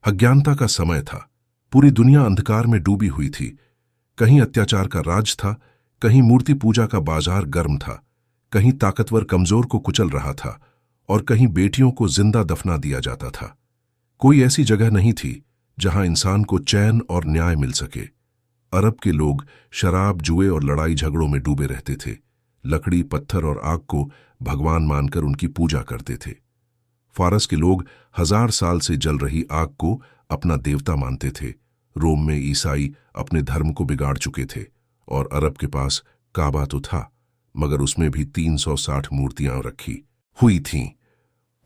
अज्ञानता का समय था। पूरी दुनिया अंधकार में डूबी हुई थी। कहीं अत्याचार का राज था, कहीं मूर्ति पूजा का बाजार गर्म था, कहीं ताकतवर कमजोर को कुचल रहा था और कहीं बेटियों को जिंदा दफना दिया जाता था। कोई ऐसी जगह नहीं थी जहां इंसान को चैन और न्याय मिल सके। अरब के लोग शराब, जुए और लड़ाई झगड़ों में डूबे रहते थे। लकड़ी, पत्थर और आग को भगवान मानकर उनकी पूजा करते थे। फारस के लोग 1000 साल से जल रही आग को अपना देवता मानते थे। रोम में ईसाई अपने धर्म को बिगाड़ चुके थे और अरब के पास काबा तो था, मगर उसमें भी 360 मूर्तियां रखी हुई थीं।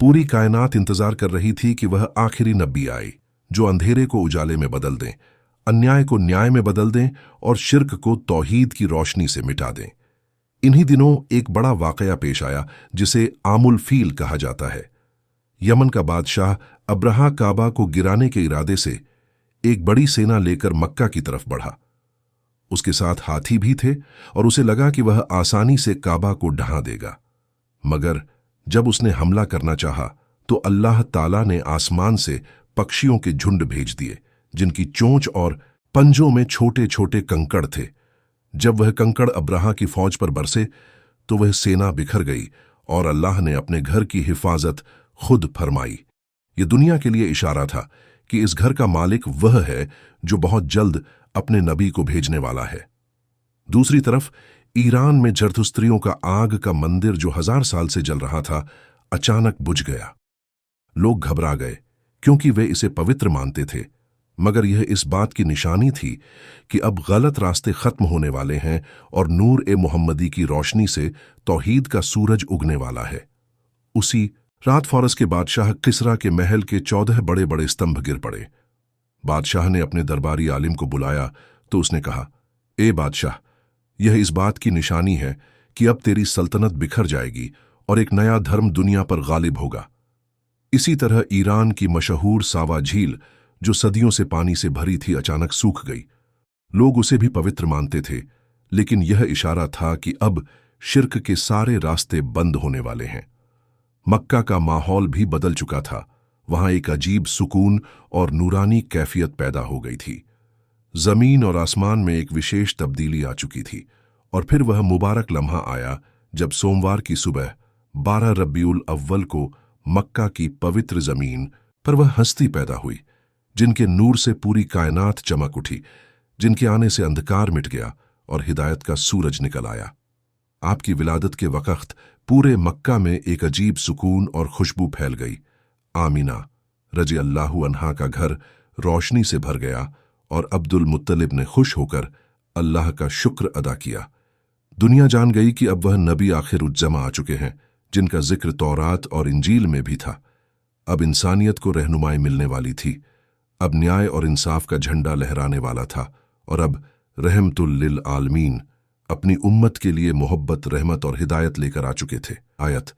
पूरी कायनात इंतजार कर रही थी कि वह आखिरी नबी आए, जो अंधेरे को उजाले में बदल दें, अन्याय को न्याय में बदल दें और शिर्क को तौहीद की रोशनी से मिटा दें। इन्हीं दिनों एक बड़ा वाकया पेश आया जिसे आमुल फील कहा जाता है। यमन का बादशाह अब्रहा काबा को गिराने के इरादे से एक बड़ी सेना लेकर मक्का की तरफ बढ़ा। उसके साथ हाथी भी थे और उसे लगा कि वह आसानी से काबा को ढहा देगा। मगर जब उसने हमला करना चाहा तो अल्लाह ताला ने आसमान से पक्षियों के झुंड भेज दिए, जिनकी चोंच और पंजों में छोटे छोटे कंकड़ थे। जब वह कंकड़ अब्रहा की फौज पर बरसे तो वह सेना बिखर गई और अल्लाह ने अपने घर की हिफाजत खुद फरमाई। यह दुनिया के लिए इशारा था कि इस घर का मालिक वह है जो बहुत जल्द अपने नबी को भेजने वाला है। दूसरी तरफ ईरान में जरथुस्त्रियों का आग का मंदिर, जो 1000 साल से जल रहा था, अचानक बुझ गया। लोग घबरा गए क्योंकि वे इसे पवित्र मानते थे, मगर यह इस बात की निशानी थी कि अब गलत रास्ते खत्म होने वाले हैं और नूर ए मोहम्मदी की रोशनी से तौहीद का सूरज उगने वाला है। उसी रात फारस के बादशाह किसरा के महल के 14 बड़े बड़े स्तंभ गिर पड़े। बादशाह ने अपने दरबारी आलिम को बुलाया तो उसने कहा, ए बादशाह, यह इस बात की निशानी है कि अब तेरी सल्तनत बिखर जाएगी और एक नया धर्म दुनिया पर गालिब होगा। इसी तरह ईरान की मशहूर सावा झील, जो सदियों से पानी से भरी थी, अचानक सूख गई। लोग उसे भी पवित्र मानते थे, लेकिन यह इशारा था कि अब शिर्क के सारे रास्ते बंद होने वाले हैं। मक्का का माहौल भी बदल चुका था। वहां एक अजीब सुकून और नूरानी कैफियत पैदा हो गई थी। जमीन और आसमान में एक विशेष तब्दीली आ चुकी थी। और फिर वह मुबारक लम्हा आया जब सोमवार की सुबह 12 रबीउल अव्वल को मक्का की पवित्र जमीन पर वह हस्ती पैदा हुई, जिनके नूर से पूरी कायनात चमक उठी, जिनके आने से अंधकार मिट गया और हिदायत का सूरज निकल आया। आपकी विलादत के वक्त पूरे मक्का में एक अजीब सुकून और खुशबू फैल गई। आमीना रजी अल्लाहु अन्हा का घर रोशनी से भर गया और अब्दुल मुत्तलिब ने खुश होकर अल्लाह का शुक्र अदा किया। दुनिया जान गई कि अब वह नबी आखिरुज्जमा आ चुके हैं, जिनका जिक्र तौरात और इंजील में भी था। अब इंसानियत को रहनुमाई मिलने वाली थी। अब न्याय और इंसाफ का झंडा लहराने वाला था और अब रहमतुल लिल आलमीन अपनी उम्मत के लिए मोहब्बत, रहमत और हिदायत लेकर आ चुके थे। आयत